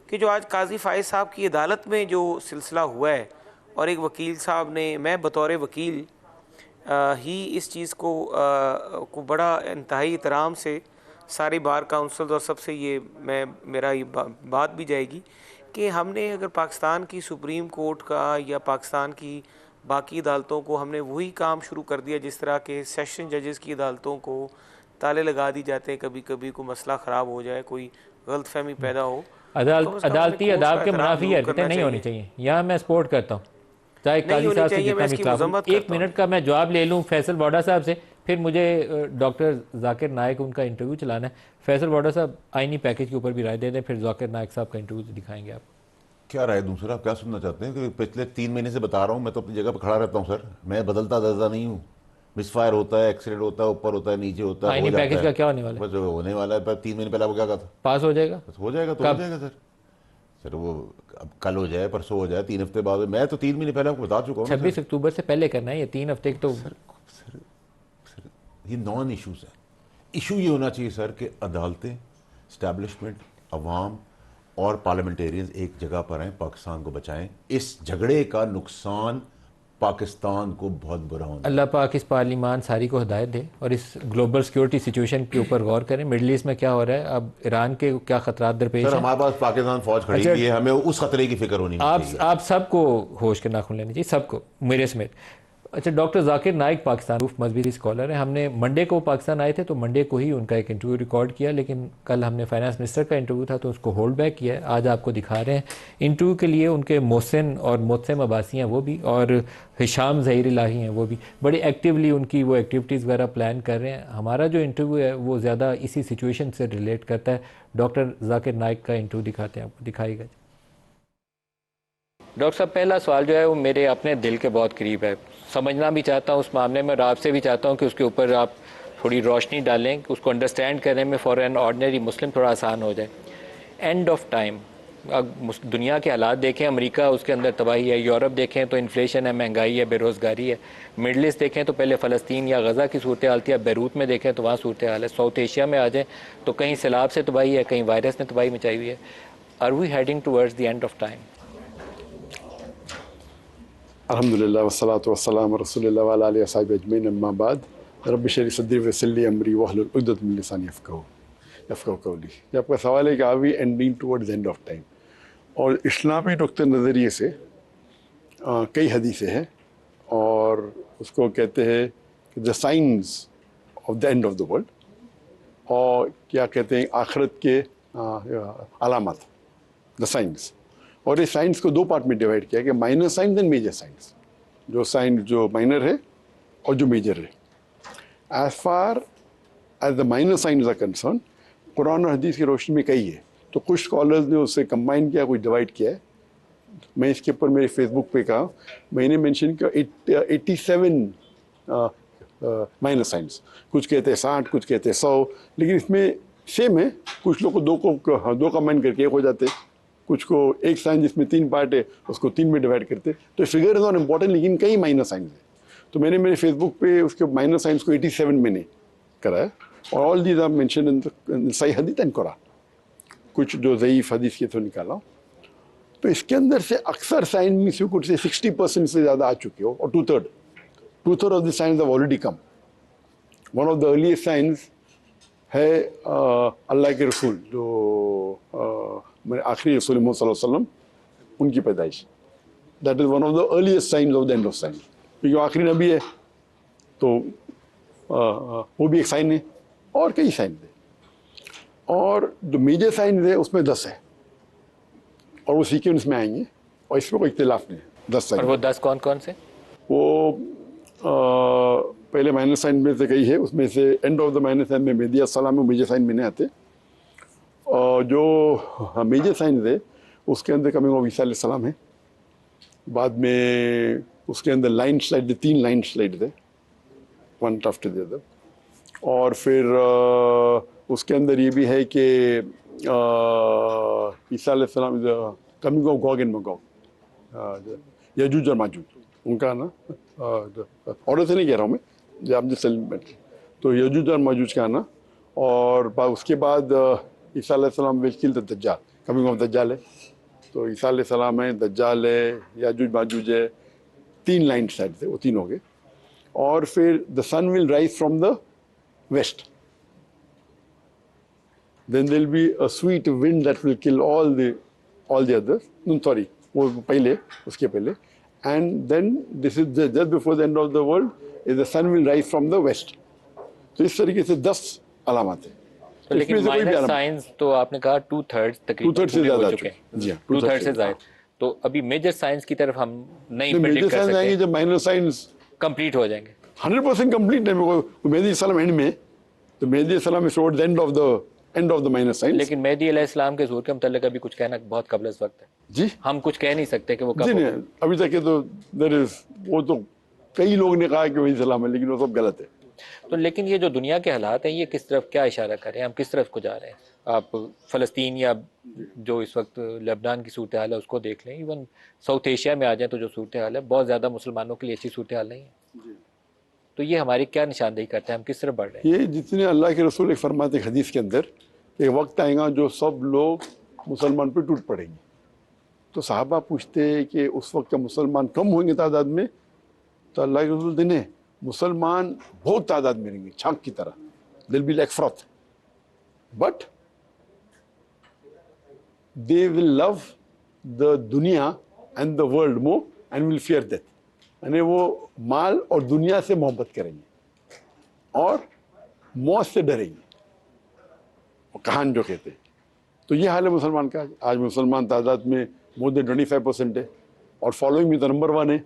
कि जो आज काजी फायज़ साहब की अदालत में जो सिलसिला हुआ है और एक वकील साहब ने, मैं बतौर वकील ही इस चीज़ को बड़ा इंतहाई एहतराम से सारी बार काउंसिल और सबसे ये मेरा ये बात भी जाएगी कि हमने अगर पाकिस्तान की सुप्रीम कोर्ट का या पाकिस्तान की बाकी अदालतों को हमने वही काम शुरू कर दिया जिस तरह के सेशन जजेस की अदालतों को ताले लगा दी जाते हैं, कभी कभी कोई मसला ख़राब हो जाए, कोई गलतफहमी पैदा हो, अदालती अदाब के मुनाफी हरकतें नहीं होनी चाहिए। यहाँ मैं सपोर्ट करता हूँ, चाहे काजी साहब से जितना भी खिलाफ। एक मिनट का मैं जवाब ले लूँ फैसल बॉडा साहब से, फिर मुझे डॉक्टर जाकिर नाइक उनका इंटरव्यू चलाना है। फैसल बॉडा साहब, आईनी पैकेज के ऊपर भी राय दे दें, फिर जाकिर नाइक साहब का इंटरव्यू दिखाएंगे आप। क्या राय दूँ सर, आप क्या सुनना चाहते हैं? कि पिछले 3 महीने से बता रहा हूँ, मैं तो अपनी जगह पर खड़ा रहता हूँ सर, मैं बदलता दर्जा नहीं हूँ। मिसफायर होता है, एक्सीडेंट होता है, ऊपर होता है, नीचे होता है। आईनी पैकेज का क्या होने वाला है? बस होने वाला है, 3 महीने पहले वो क्या कहा था, पास हो जाएगा। हो जाएगा तो हो जाएगा सर वो अब कल हो जाए, परसों हो जाए, 3 हफ्ते बाद। मैं तो 3 महीने पहले आपको बता चुका हूँ। 26 अक्टूबर से पहले करना है, ये 3 हफ्ते तो सर ये नॉन इशूज़ है। इशू ये होना चाहिए सर कि अदालतें, इस्टेब्लिशमेंट, अवाम और पार्लियामेंटेरियंस एक जगह पर आएँ, पाकिस्तान को बचाएं। इस झगड़े का नुकसान पाकिस्तान को बहुत बुरा होना। अल्लाह पाक इस पार्लिमान सारी को हिदायत दे और इस ग्लोबल सिक्योरिटी सिचुएशन के ऊपर गौर करें। मिडल ईस्ट में क्या हो रहा है, अब ईरान के क्या खतरात दरपेश है। हमारे पास पाकिस्तान फौज खड़ी हुई है, हमें उस खतरे की फिक्र होनी चाहिए। आप सबको होश के नाखून लेने चाहिए, सबको, मेरे समेत। अच्छा, डॉक्टर जाकिर नाइक पाकिस्तान रूफ मजबूरी स्कॉलर हैं। हमने मंडे को पाकिस्तान आए थे तो मंडे को ही उनका एक इंटरव्यू रिकॉर्ड किया, लेकिन कल हमने फाइनेंस मिनिस्टर का इंटरव्यू था तो उसको होल्ड बैक किया है। आज आपको दिखा रहे हैं इंटरव्यू के लिए उनके मोहसिन और मोहसिम अब्बासी हैं वो भी, और हिशाम ज़हीर इलाही हैं वो भी, बड़ी एक्टिवली उनकी वो एक्टिविटीज़ वगैरह प्लान कर रहे हैं। हमारा जो इंटरव्यू है वो ज़्यादा इसी सिचुएशन से रिलेट करता है। डॉक्टर जाकिर नाइक का इंटरव्यू दिखाते हैं आपको, दिखाएगा। डॉक्टर साहब, पहला सवाल जो है वो मेरे अपने दिल के बहुत करीब है, समझना भी चाहता हूँ उस मामले में, और आपसे भी चाहता हूँ कि उसके ऊपर आप थोड़ी रोशनी डालें, कि उसको अंडरस्टैंड करने में फॉर एन ऑर्डिनरी मुस्लिम थोड़ा आसान हो जाए। एंड ऑफ टाइम, अब दुनिया के हालात देखें, अमेरिका उसके अंदर तबाही है, यूरोप देखें तो इन्फ्लेशन है, महंगाई है, बेरोज़गारी है, मिडल ईस्ट देखें तो पहले फ़लस्तीन या गज़ा की सूरत हाल थी, अब बैरूत में देखें तो वहाँ सूरत हाल है, साउथ एशिया में आ जाएँ तो कहीं सैलाब से तबाही है, कहीं वायरस ने तबाही मचाई हुई है। Are we heading towards the end of time? अल्हम्दुलिल्लाह वस्सलातु वस्सलामु रसूलिल्लाह व अला आलिहि व सहाबिहि अजमईन, अम्मा बाद, रब्बि इश्रह ली सदरी व यस्सिर ली अमरी वहलुल उक़दतम मिन लिसानी यफ़क़हू क़ौली। ये आपका सवाल है कि are we ending towards the end of time, और इस्लामी नुक्ते नज़रिए से कई हदीसें हैं और उसको कहते हैं the science of the end of the world, और क्या कहते हैं आखिरत के अलामत, द साइंस। और इस साइंस को दो पार्ट में डिवाइड किया कि minor science and major science. जो साइंस जो माइनर है और जो मेजर है। As far as the minor science are concern, कुरान और हदीस की रोशनी में कई है, तो कुछ स्कॉलर्स ने उससे कंबाइन किया, कुछ डिवाइड किया है। मैं इसके ऊपर मेरे फेसबुक पे कहा, मैंने मेंशन किया 87 माइनर साइंस। कुछ कहते हैं 60, कुछ कहते हैं 100, लेकिन इसमें सेम है। कुछ लोग को दो कंबाइन करके एक हो जाते, कुछ को एक साइंस जिसमें 3 पार्ट है उसको 3 में डिवाइड करते। तो फिगर इज नॉट इम्पॉर्टेंट, लेकिन कई माइनर साइंस है। तो मैंने मेरे फेसबुक पे उसके माइनर साइंस को 87 मैंने कराया, और all these are mention in सही हदीस एंड कुरान। कुछ जो ज़ईफ़ हदीस के तो निकाला। तो इसके अंदर से अक्सर साइंस में से कुछ से 60% से ज़्यादा आ चुके हो, और 2/3 of the science have already come. One of the earliest science है अल्लाह के रसूल, जो मेरे आखिरी रसूल मोहम्मद सल्लल्लाहु अलैहि वसल्लम, उनकी पैदाइश। That is one of the earliest science of the end of science, क्योंकि आखिरी नबी है तो वो भी एक साइन है, और कई साइन है। और जो मेजर साइंस है उसमें 10 है, और वो सीक्वेंस में आएंगे, और इसमें कोई इख्तिलाफ नहीं है। 10 साइन। और वो 10 कौन कौन से? वो पहले माइनर साइन में से कई है, उसमें से end of the minor sign में मेहदी अस्सलाम में मेजर साइन में नहीं आते। और जो मेजर साइन है उसके अंदर कमिंग ऑफ ईसा अलैहिस्सलाम है। बाद में उसके अंदर लाइन स्लाइड, 3 लाइन स्लाइड थे, वन आफ्टर द अदर। और फिर उसके अंदर ये भी है कि ईसा अलैहिस्सलाम कमिंग ऑफ गॉग एंड मैगॉग, यजूज और माजूज, उनका ना ऑर्डर से नहीं कह रहा हूँ मैं, जब आप जैसे तो यजूज और माजूज का आना। और उसके बाद ईसा अलैहिस्सलाम will kill the Dajjal, coming of Dajjal है। तो ईसा अलैहिस्सलाम है, दज्जाल है, याजूज माजूज है, 3 लाइन साइड थे, वो 3 हो गए। और फिर the sun will rise from the west, then there will be a sweet wind that will kill all the others. No, sorry, वो पहले, उसके पहले। And then this is just before the end of the world, is the sun will rise from the west. तो इस तरीके से 10 अलामत है। तो लेकिन माइनर साइंस तो आपने कहा 2/3 तकरीबन 2/3 से ज़्यादा हो चुके हैं। जी हाँ, 2/3 से ज़्यादा। तो अभी मेजर साइंस की तरफ हम नहीं प्रेडिक्ट कर सकते हैं। जब माइनर साइंस कंप्लीट हो जाएंगे 100% कंप्लीट है। मेहदी सलाम एंड में, तो मेहदी सलाम is towards and of the minor science. लेकिन मेहदी अलैहिस्सलाम के ज़हूर के मुतल्लिक़ अभी कुछ कहना बहुत कबल इस वक्त है जी। हम कुछ कह नहीं सकते कि वो कब जी नहीं, अभी तक तो देयर इज, वो तो कई लोग ने कहा कि वही सलाम है, लेकिन वो सब गलत है। तो लेकिन ये जो दुनिया के हालात हैं, ये किस तरफ क्या इशारा कर रहे हैं, हम किस तरफ को जा रहे हैं? आप फ़लस्तीन या जो इस वक्त लेबनान की सूरत हाल है उसको देख लें, इवन साउथ एशिया में आ जाए तो जो सूरत हाल है बहुत ज़्यादा मुसलमानों के लिए अच्छी सूरत हाल नहीं है। तो ये हमारी क्या निशानदेही करता है, हम किस तरफ बढ़ रहे हैं? ये जितने अल्लाह के रसूल एक फरमाते हैं हदीस के अंदर, एक वक्त आएगा जो सब लोग मुसलमान पे टूट पड़ेंगे। तो साहबा पूछते हैं कि उस वक्त जब मुसलमान कम होंगे तादाद में, तो अल्लाह के रसूल दिन है मुसलमान बहुत तादाद में रहेंगे, छाक की तरह, will be like froth, but they will love the दुनिया and the world more and will fear death. यानी वो माल और दुनिया से मोहब्बत करेंगे और मौत से डरेंगे, कहान जो कहते हैं। तो ये हाल है मुसलमान का। आज मुसलमान तादाद में मोर देन 25% है, और फॉलोइंग में तो नंबर 1 है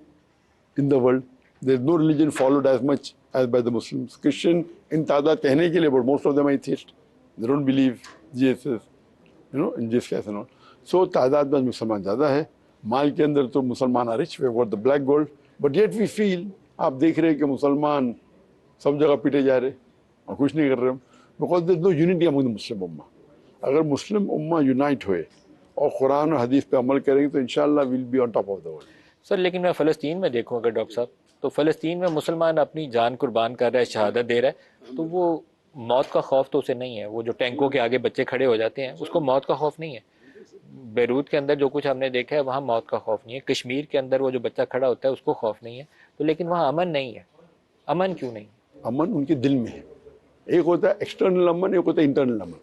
in the world. There is no religion followed as much as by the Muslims. Christian in तादाद कहने के लिए, but most of them are atheist, they don't believe Jesus, in Jesus and all. So तादाद में मुसलमान ज़्यादा है। माल के अंदर तो मुसलमान are rich, we have got the black gold, but yet we feel, आप देख रहे हैं कि मुसलमान सब जगह पीटे जा रहे और कुछ नहीं कर रहे हम, because there is no unity among the Muslim उम्मा। अगर मुस्लिम उम्मा यूनाइट हुए और कुरान और हदीस पे अमल करेंगे तो इंशाल्लाह will be on top of the world. Sir लेकिन मैं फ़लस्तीन में देखूँ अगर डॉक्टर साहब, तो फ़लस्तीन में मुसलमान अपनी जान कुर्बान कर रहा है, शहादत दे रहा है, तो वो मौत का खौफ तो उसे नहीं है। वो जो टैंकों के आगे बच्चे खड़े हो जाते हैं, उसको मौत का खौफ नहीं है। बेरूत के अंदर जो कुछ हमने देखा है वहाँ मौत का खौफ नहीं है। कश्मीर के अंदर वो जो बच्चा खड़ा होता है उसको खौफ नहीं है। तो लेकिन वहाँ अमन नहीं है। अमन क्यों नहीं? अमन उनके दिल में है। एक होता है एक्सटर्नल अमन, एक होता है इंटरनल अमन।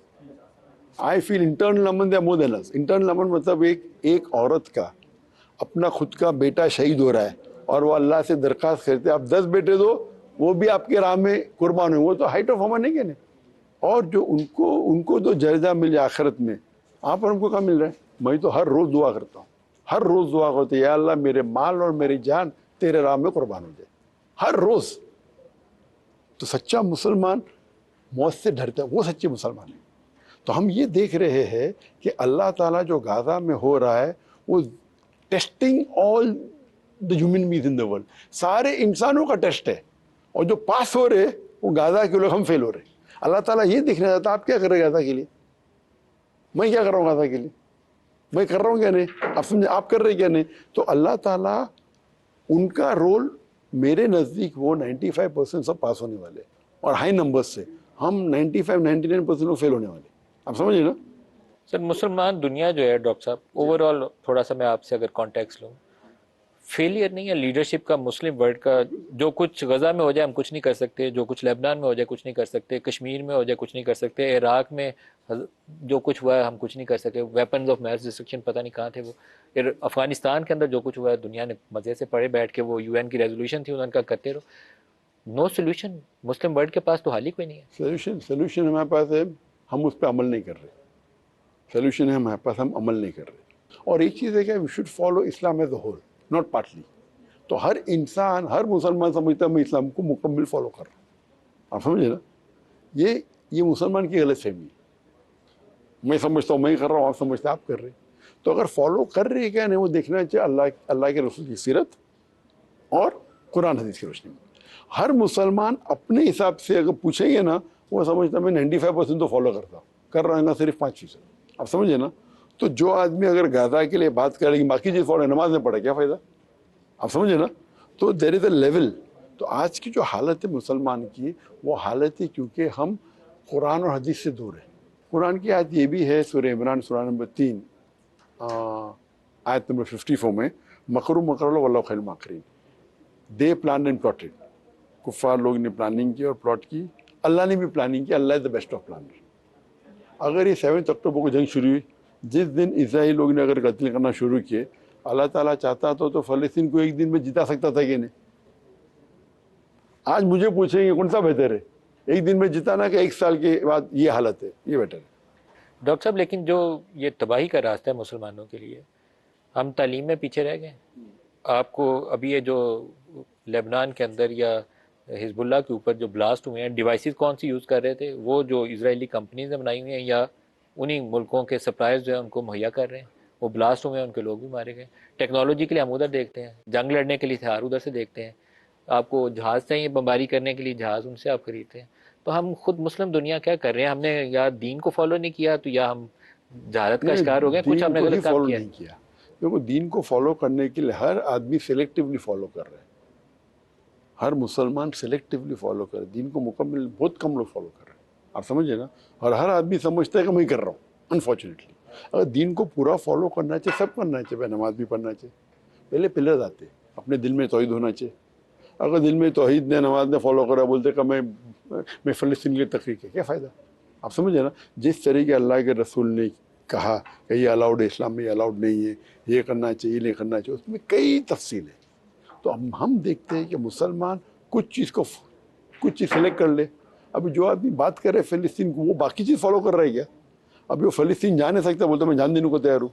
आई फील इंटरनल अमन they more than us. Internal अमन मतलब एक औरत का अपना खुद का बेटा शहीद हो रहा है और वो अल्लाह से दरख्वास्त करते आप 10 बेटे दो, वो भी आपके राह में कुर्बान हुए, वो तो हाइट ऑफ अमन है क्या नहीं। और जो उनको तो दर्जा मिल जाए आखिरत में, आप और हमको क्या मिल रहा है। मैं तो हर रोज़ दुआ करता हूँ, हर रोज़ दुआ करता हूँ, या अल्लाह मेरे माल और मेरी जान तेरे राह में कुर्बान हो जाए, हर रोज़। तो सच्चा मुसलमान मौत से डरता है, वो सच्चे मुसलमान है। तो हम ये देख रहे हैं कि अल्लाह ताला जो गाज़ा में हो रहा है वो testing all the human beings in the world, सारे इंसानों का टेस्ट है। और जो पास हो रहे वो गाज़ा के लोग, हम फेल हो रहे। अल्लाह ताला ये देखना चाहता आप क्या कर रहे गाज़ा के लिए, मैं क्या कर रहा हूँ गाज़ा के लिए, मैं कर रहा हूँ क्या नहीं, आप समझे, आप कर रहे क्या नहीं। तो अल्लाह ताला उनका रोल मेरे नज़दीक वो 95% सब पास होने वाले और हाई नंबर्स से, हम 95-99% लोग फेल होने वाले, आप समझिए ना। सर मुसलमान दुनिया जो है डॉक्टर साहब, ओवरऑल थोड़ा सा मैं आपसे अगर कॉन्टेक्स्ट लूँ, फेलियर नहीं है लीडरशिप का मुस्लिम वर्ल्ड का। जो कुछ गजा में हो जाए हम कुछ नहीं कर सकते, जो कुछ लेबनान में हो जाए कुछ नहीं कर सकते, कश्मीर में हो जाए कुछ नहीं कर सकते, इराक में जो कुछ हुआ है हम कुछ नहीं कर सके, वेपन्स ऑफ मैस डिस्ट्रक्शन पता नहीं कहाँ थे वो, अफगानिस्तान के अंदर जो कुछ हुआ है दुनिया ने मज़े से पढ़े बैठ के, वो यूएन की रेजोल्यूशन थी उनका करते रहो। नो सोल्यूशन मुस्लिम वर्ल्ड के पास तो हाल ही कोई नहीं है। सोल्यूशन हमारे पास है, हम उस पर अमल नहीं कर रहे। सोल्यूशन है हमारे पास, हम अमल नहीं कर रहे। और एक चीज़ है कि we should follow Islam as a whole, not partly. तो हर इंसान, हर मुसलमान समझता है मैं इस्लाम को मुकम्मल फॉलो कर रहा हूँ, आप समझे ना। ये मुसलमान की गलत फहमी है। मैं समझता हूँ मैं कर रहा हूँ, आप समझते आप कर रहे। तो अगर फॉलो कर रहे हैं क्या नहीं, वो देखना चाहिए अल्लाह के रसूल की सीरत और कुरान हदीस की रोशनी में। हर मुसलमान अपने हिसाब से अगर पूछेंगे ना, वो समझता मैं 95% तो फॉलो करता हूँ, कर रहा है ना सिर्फ 5%, आप समझे ना। तो जो आदमी अगर गाज़ा के लिए बात करेगी बाकी चीज़ फॉलो, नमाज में पढ़े क्या फ़ायदा, आप समझे ना। तो देयर इज़ अ लेवल। तो आज की जो हालत है मुसलमान की, वो हालत है क्योंकि हम कुरान और हदीस से दूर हैं। कुरान की आयत ये भी है, सूरह इमरान सूरा नंबर 3 आयत नंबर 54 में, मकरू मकर वल्लाहु खैरुल माकिरीन। दे प्लान एंड प्लॉटेड, कुफ़ार लोग ने प्लानिंग की और प्लॉट की, अल्लाह ने भी प्लानिंग की, Allah is the best of planner. अगर ये 7 अक्टूबर को जंग शुरू हुई, जिस दिन इसराइल लोग ने अगर कत्ल करना शुरू किए, अल्लाह ताला चाहता तो फ़लस्तीन को एक दिन में जिता सकता था कि नहीं। आज मुझे पूछेंगे कौन सा बेहतर है, एक दिन में जिताना कि 1 साल के बाद ये हालत है, ये बेटर है। डॉक्टर साहब लेकिन जो ये तबाही का रास्ता है मुसलमानों के लिए, हम तालीम में पीछे रह गए। आपको अभी ये जो लेबनान के अंदर या हिजबुल्लाह के ऊपर जो ब्लास्ट हुए हैं, डिवाइसेस कौन सी यूज़ कर रहे थे, वो जो इजरायली कंपनीज ने बनाई हुई हैं या उन्हीं मुल्कों के सप्लायर्स जो है उनको मुहैया कर रहे हैं, वो ब्लास्ट हुए हैं, उनके लोग भी मारे गए। टेक्नोलॉजी के लिए हम उधर देखते हैं, जंग लड़ने के लिए हथियार उधर से देखते हैं, आपको जहाज़ चाहिए बमबारी करने के लिए जहाज़ उनसे आप खरीदते हैं। तो हम खुद मुस्लिम दुनिया क्या कर रहे हैं, हमने या दीन को फॉलो नहीं किया तो या हम जहालत का शिकार हो गए, कुछ हमने गलत काम किया। नहीं किया। देखो दीन को फॉलो करने के लिए हर आदमी सिलेक्टिवली फॉलो कर रहे हैं, हर मुसलमान सिलेक्टिवली फॉलो कर रहे हैं, दीन को मुकम्मल बहुत कम लोग फॉलो कर रहे हैं, आप समझिए ना। और हर आदमी समझता है कि मैं कर रहा हूँ, अनफॉर्चुनेटली। अगर दीन को पूरा फॉलो करना चाहिए, सब करना चाहिए, भाई नमाज भी पढ़ना चाहिए, पहले पिलर्स आते हैं, अपने दिल में तौहीद होना चाहिए। अगर दिल में तौहीद ने नमाज ने फॉलो करा, बोलते कि मैं फ़लस्तीन के लिए तकरीर है, क्या फ़ायदा, आप समझे ना। जिस तरीके अल्लाह के रसूल ने कहा कि ये अलाउड है, इस्लाम में ये अलाउड नहीं है, ये करना चाहिए, ये नहीं करना चाहिए, उसमें कई तफसील है। तो हम देखते हैं कि मुसलमान कुछ चीज़ सेलेक्ट कर ले। अभी जो आदमी बात कर रहे हैं फ़लस्तीन को, वो बाकी चीज़ फॉलो कर रहा है क्या। अभी वो फ़लस्तीन जा नहीं सकता, बोलते मैं जान देने को तैयार हूँ,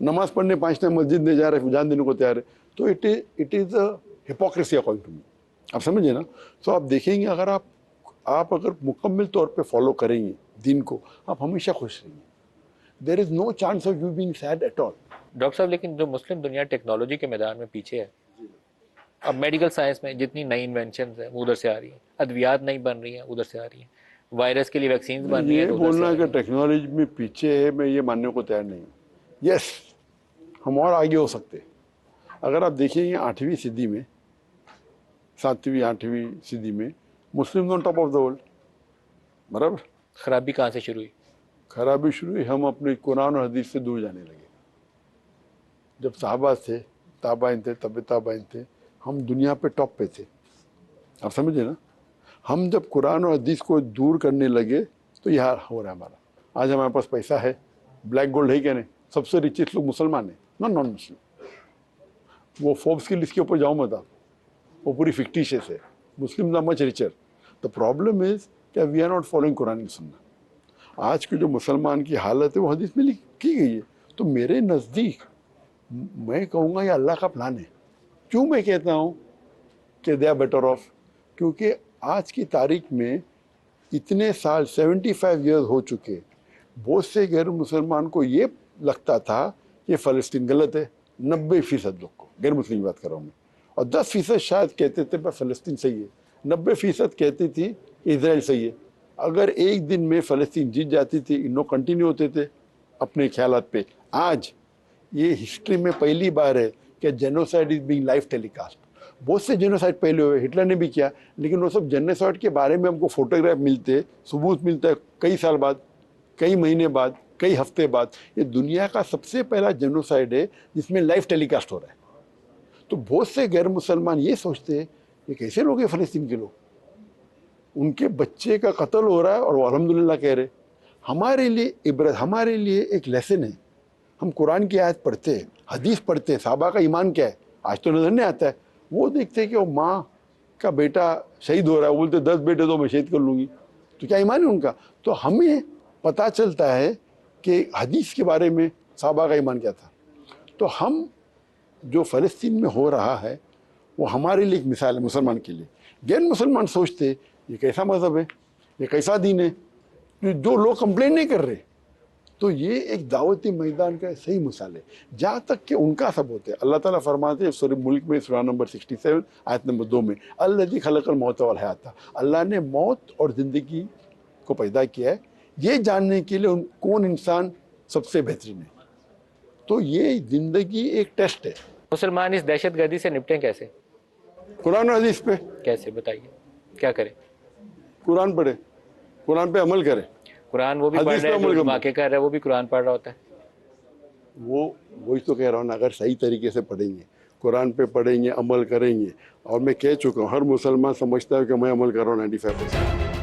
नमाज़ पढ़ने 5 टाइम मस्जिद में जा रहे हैं, जान देने को तैयार है। तो it is a hypocrisy according to me, आप समझिए ना। तो आप देखेंगे अगर आप अगर मुकम्मल तौर पे फॉलो करेंगे दीन को, आप हमेशा खुश रहेंगे। There is no chance of you being sad at all. Doctor साहब लेकिन जो मुस्लिम दुनिया टेक्नोलॉजी के मैदान में पीछे है, अब मेडिकल साइंस में जितनी नई इन्वेंशन है वो उधर से आ रही है, अद्वियात नहीं बन रही है उधर से आ रही है, वायरस के लिए वैक्सीन बन रही है। ये बोलना कि टेक्नोलॉजी में पीछे है, मैं ये मानने को तैयार नहीं हूँ। यस, हम और आगे हो सकते हैं। अगर आप देखेंगे 8वीं सदी में, 7वीं 8वीं सदी में Muslim on top of the world, बराबर। खराबी कहाँ से शुरू हुई? खराबी शुरू हुई, हम अपने कुरान और हदीस से दूर जाने लगे। जब साहबा थे, ताबाइन थे, तब ताबाइन थे, हम दुनिया पे टॉप पे थे, आप समझे ना। हम जब कुरान और हदीस को दूर करने लगे तो यह हो रहा है हमारा। आज हमारे पास पैसा है, ब्लैक गोल्ड है क्या नहीं, सबसे रिचेस्ट लोग मुसलमान हैं, नॉन मुस्लिम। वो फोर्ब्स की लिस्ट के ऊपर जाओ मत आप, वो पूरी फिक्टिशियस है, Muslims are much richer. The problem is that we are not following Quran and Sunnah. आज की जो मुसलमान की हालत है वो हदीस में की गई है। तो मेरे नज़दीक मैं कहूँगा ये अल्लाह का प्लान है। क्यों मैं कहता हूँ कि दे आर बेटर ऑफ? क्योंकि आज की तारीख में इतने साल 75 ईयर्स हो चुके, बहुत से गैर मुसलमान को ये लगता था कि फ़लस्तीन गलत है। 90% लोग को, गैर मुस्लिम की बात कर रहा हूँ मैं, और 10% शायद कहते थे पर फ़लस्तीन सही है। 90% कहती थी इजराइल सही है। अगर एक दिन में फ़लस्तीन जीत जाती थी, इन लोग कंटिन्यू होते थे अपने ख्यालात पे। आज ये हिस्ट्री में पहली बार है कि genocide is being live telecast. बहुत से जेनोसाइड पहले हुए, हिटलर ने भी किया, लेकिन वो सब जेनोसाइड के बारे में हमको फोटोग्राफ मिलते, सबूत मिलता है कई साल बाद, कई महीने बाद, कई हफ्ते बाद। ये दुनिया का सबसे पहला जेनोसाइड है जिसमें लाइव टेलीकास्ट हो रहा है। तो बहुत से गैर मुसलमान ये सोचते हैं ये कैसे लोग हैं फ़लस्तीन के लोग, उनके बच्चे का कत्ल हो रहा है और वो अल्हम्दुलिल्लाह कह रहे। हमारे लिए इबरत, हमारे लिए एक लेसन है। हम कुरान की आयत पढ़ते हैं, हदीस पढ़ते हैं, साहबा का ईमान क्या है आज तो नज़र नहीं आता है। वो देखते हैं कि वो माँ का बेटा शहीद हो रहा है, वो बोलते 10 बेटे तो मैं शहीद कर लूँगी। तो क्या ईमान है उनका? तो हमें पता चलता है कि हदीस के बारे में साहबा का ईमान क्या था। तो हम जो फ़लस्तीन में हो रहा है वो हमारे लिए एक मिसाल है मुसलमान के लिए। गैर मुसलमान सोचते ये कैसा मज़हब है, ये कैसा दीन है, जो लोग कंप्लेन नहीं कर रहे। तो ये एक दावती मैदान का सही मिसाल है जहाँ तक कि उनका सब होते हैं। अल्लाह ताला फरमाते हैं सूरह मुल्क में सूरा नंबर 67 आयत नंबर 2 में, अल्लज़ी खलक़ल मौत वल हयात, अल्लाह ने मौत और ज़िंदगी को पैदा किया है ये जानने के लिए कौन इंसान सबसे बेहतरीन है। तो ये ज़िंदगी एक टेस्ट है। मुसलमान इस दहशतगर्दी से निपटें कैसे? कुरान और हदीस पे कैसे बताइए, क्या करें? कुरान पढ़े, कुरान पे अमल करें। कुरान वो भी पढ़ हदीस पे रहा है अमल जो करना। वाक़े कर रहा है, वो भी कुरान पढ़ रहा होता है। वही तो कह रहा हूँ ना, अगर सही तरीके से पढ़ेंगे, कुरान पे पढ़ेंगे, अमल करेंगे। और मैं कह चुका हूँ हर मुसलमान समझता है कि मैं अमल कर रहा हूँ 95%।